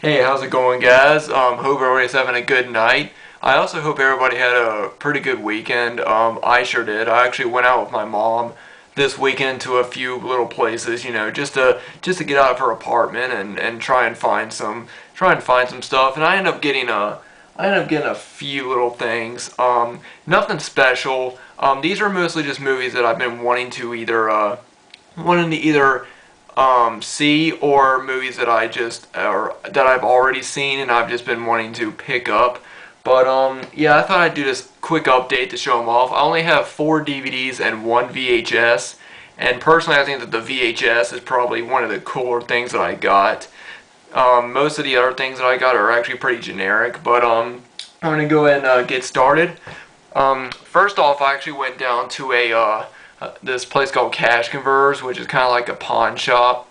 Hey, how's it going, guys? Hope everybody's having a good night. I also hope everybody had a pretty good weekend. I sure did. I actually went out with my mom this weekend to a few little places, just to get out of her apartment and try and find some stuff. And I ended up getting a few little things. Nothing special. These are mostly just movies that I've been wanting to either see, or movies that that I've already seen and I've just been wanting to pick up. But yeah, I thought I'd do this quick update to show them off. I only have 4 DVDs and 1 VHS, and personally I think that the VHS is probably one of the cooler things that I got. Most of the other things that I got are actually pretty generic, but I'm going to go ahead and get started. First off, I actually went down to this place called Cash Converters, which is kind of like a pawn shop,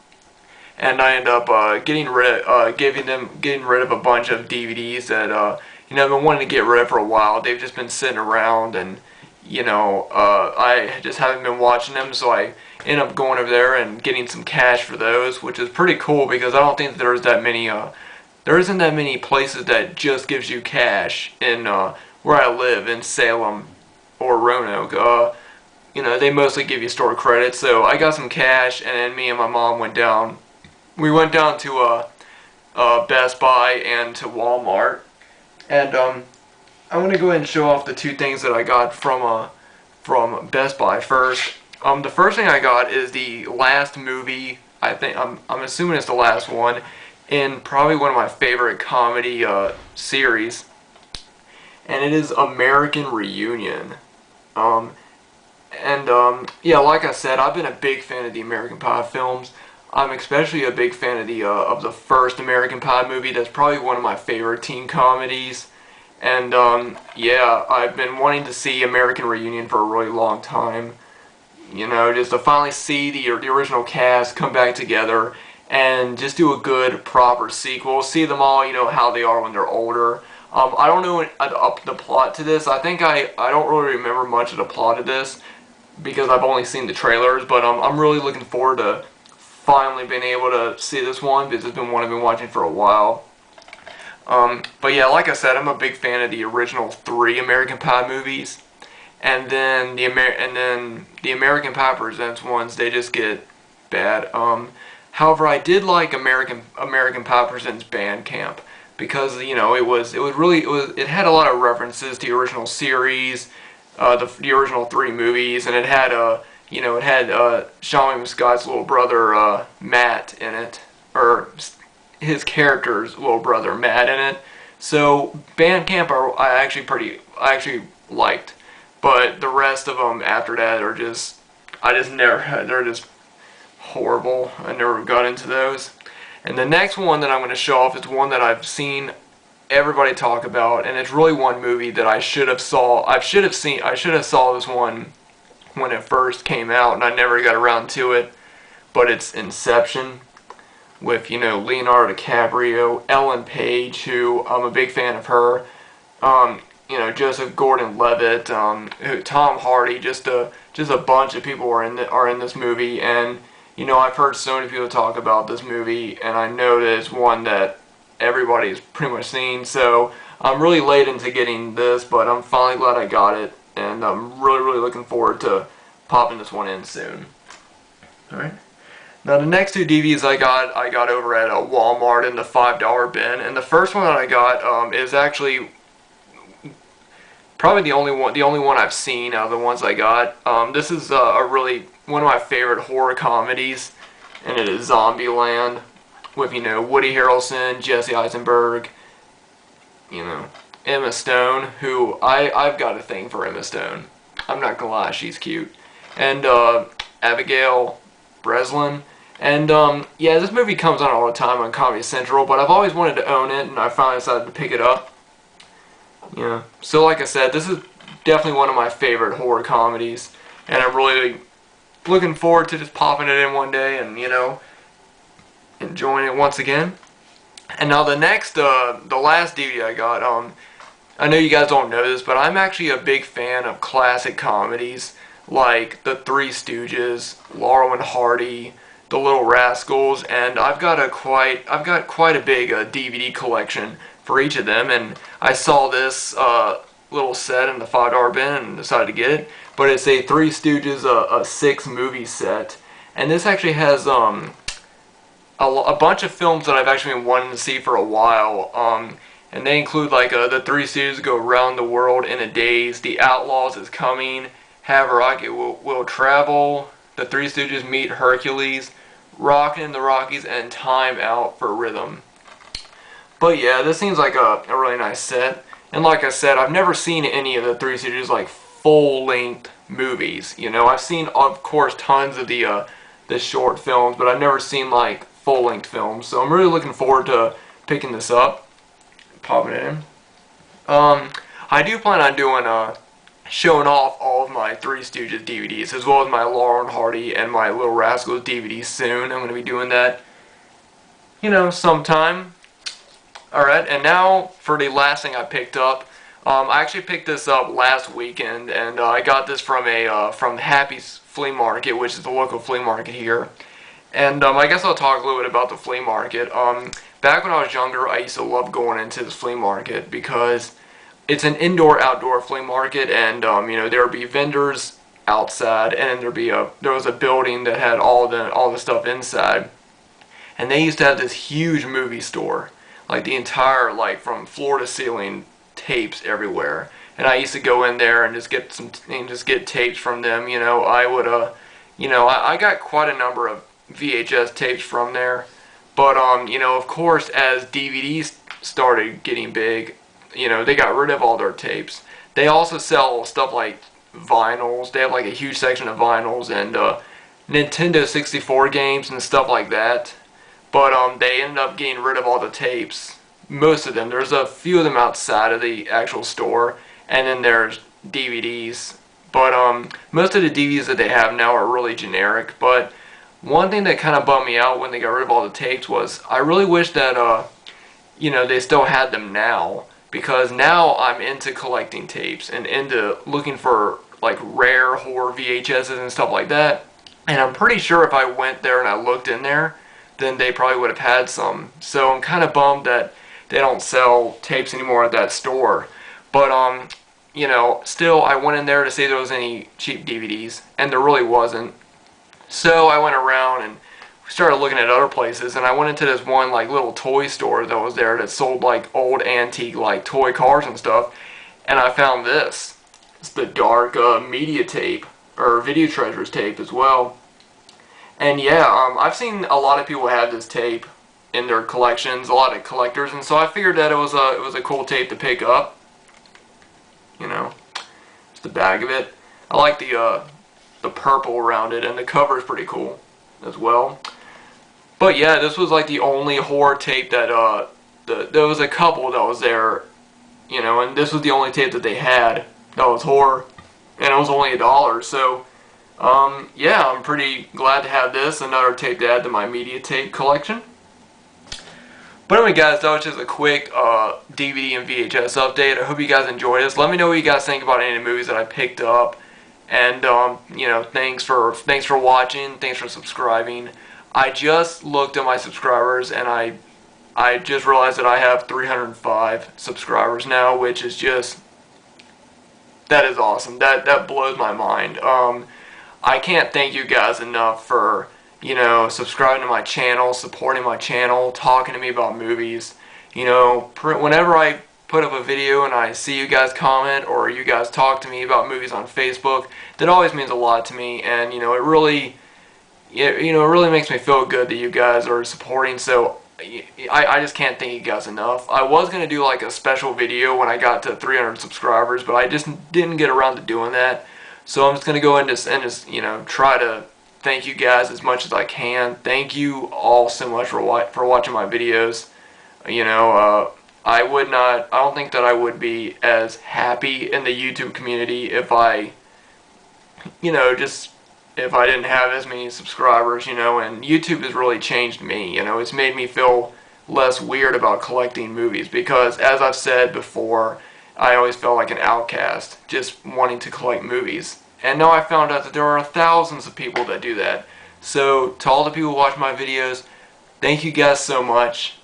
and I ended up getting rid of a bunch of DVDs that I've been wanting to get rid of for a while. They've just been sitting around, and I just haven't been watching them, so I ended up going over there and getting some cash for those, which is pretty cool because I don't think that there isn't that many places that just gives you cash in where I live in Salem or Roanoke. They mostly give you store credit, so I got some cash, and then me and my mom went down. We went down to Best Buy and to Walmart, and I'm gonna go ahead and show off the 2 things that I got from Best Buy first. The first thing I got is the last movie. I'm assuming it's the last one in probably one of my favorite comedy series, and it is American Reunion. Yeah, like I said, I've been a big fan of the American Pie films. I'm especially a big fan of the first American Pie movie. That's probably one of my favorite teen comedies. And yeah, I've been wanting to see American Reunion for a really long time. Just to finally see the original cast come back together and just do a good, proper sequel. See them all, how they are when they're older. I don't know the plot to this. I don't really remember much of the plot of this, because I've only seen the trailers, but I'm really looking forward to finally being able to see this one, because it's been one I've been watching for a while. But yeah, like I said, I'm a big fan of the original 3 American Pie movies, and then the American Pie Presents ones, they just get bad. However, I did like American Pie Presents Band Camp, because it had a lot of references to the original series. The original 3 movies, and it had Sean Scott's little brother Matt in it, or his character's little brother Matt in it. So Bandcamp I actually liked, but the rest of them after that are they're just horrible. I never got into those. And the next one that I'm going to show off is one that I've seen everybody talk about, and it's really one movie that I should have saw this one when it first came out, and I never got around to it. But it's Inception, with Leonardo DiCaprio, Ellen Page, who I'm a big fan of her, Joseph Gordon-Levitt, Tom Hardy, just a bunch of people are in this movie. And I've heard so many people talk about this movie, and I know that it's one that everybody's pretty much seen, so I'm really late into getting this, but I'm finally glad I got it, and I'm really looking forward to popping this one in soon. Alright. Now the next 2 DVDs I got over at Walmart in the $5 bin, and the first one that I got is actually probably the only one I've seen out of the ones I got. This is one of my favorite horror comedies, and it is Zombieland, with Woody Harrelson, Jesse Eisenberg, Emma Stone, who I've got a thing for Emma Stone. I'm not gonna lie, she's cute. And Abigail Breslin. And yeah, this movie comes on all the time on Comedy Central, but I've always wanted to own it, and I finally decided to pick it up. So like I said, this is definitely one of my favorite horror comedies, and I'm really looking forward to just popping it in one day and enjoying it once again. And now the last DVD I got, I know you guys don't know this, but I'm actually a big fan of classic comedies like The Three Stooges, Laurel and Hardy, The Little Rascals, and I've got quite a big DVD collection for each of them. And I saw this little set in the $5 bin and decided to get it. But it's a Three Stooges, a 6-movie set, and this actually has a bunch of films that I've actually been wanting to see for a while. And they include like the Three Stooges Go Around the World in a Daze, The Outlaws Is Coming, Have a Rocket Will Travel, The Three Stooges Meet Hercules, Rockin' in the Rockies, and Time Out for Rhythm. But yeah, this seems like a really nice set. And like I said, I've never seen any of the Three Stooges like full-length movies. You know, I've seen, of course, tons of the short films, but I've never seen like full-length films. So I'm really looking forward to picking this up, popping it in. I do plan on doing showing off all of my Three Stooges DVDs, as well as my Laurel and Hardy and my Little Rascals DVDs soon. I'm going to be doing that, you know, sometime. Alright, and now for the last thing I picked up. I actually picked this up last weekend, and I got this from Happy's Flea Market, which is the local flea market here. And I guess I'll talk a little bit about the flea market. Back when I was younger, I used to love going into this flea market because it's an indoor-outdoor flea market, and you know, there would be vendors outside, and then there was a building that had all the stuff inside. And they used to have this huge movie store, like the entire, like from floor to ceiling, tapes everywhere. And I used to go in there and just get tapes from them. You know, I would you know, I got quite a number of VHS tapes from there. But you know, of course, as DVDs started getting big, you know, they got rid of all their tapes. They also sell stuff like vinyls. They have like a huge section of vinyls and Nintendo 64 games and stuff like that. But they ended up getting rid of all the tapes. Most of them. There's a few of them outside of the actual store, and then there's DVDs. But most of the DVDs that they have now are really generic. But one thing that kind of bummed me out when they got rid of all the tapes was I really wish that you know, they still had them now, because now I'm into collecting tapes and into looking for like rare horror VHSs and stuff like that. And I'm pretty sure if I went there and I looked in there, then they probably would have had some. So I'm kind of bummed that they don't sell tapes anymore at that store. But you know, still I went in there to see if there was any cheap DVDs, and there really wasn't. So I went around and started looking at other places, and I went into this one like little toy store that was there that sold like old antique like toy cars and stuff, and I found this. It's the Dark Media tape, or Video Treasures tape as well. And yeah, I've seen a lot of people have this tape in their collections, a lot of collectors, and so I figured that it was a cool tape to pick up. You know, just the bag of it. I like the purple around it, and the cover is pretty cool as well. But yeah, this was like the only horror tape that there was a couple that was there, you know, and this was the only tape that they had that was horror, and it was only $1. So yeah, I'm pretty glad to have this, another tape to add to my media tape collection. But anyway guys, that was just a quick DVD and VHS update. I hope you guys enjoyed this. Let me know what you guys think about any of the movies that I picked up. And you know, thanks for watching, thanks for subscribing. I just looked at my subscribers, and I just realized that I have 305 subscribers now, which is just, that is awesome. That blows my mind. I can't thank you guys enough for, you know, subscribing to my channel, supporting my channel, talking to me about movies. You know, whenever I put up a video and I see you guys comment or you guys talk to me about movies on Facebook, that always means a lot to me. And you know, it really makes me feel good that you guys are supporting. So I just can't thank you guys enough. I was gonna do like a special video when I got to 300 subscribers, but I just didn't get around to doing that. So I'm just gonna go in and just you know, try to thank you guys as much as I can. Thank you all so much for watching my videos. You know, I don't think that I would be as happy in the YouTube community if I, you know, if I didn't have as many subscribers, you know. And YouTube has really changed me, you know. It's made me feel less weird about collecting movies, because as I've said before, I always felt like an outcast just wanting to collect movies. And now I found out that there are thousands of people that do that. So to all the people who watch my videos, thank you guys so much.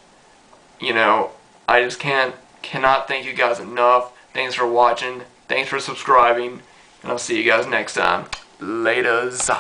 You know, I just cannot thank you guys enough. Thanks for watching. Thanks for subscribing. And I'll see you guys next time. Laters.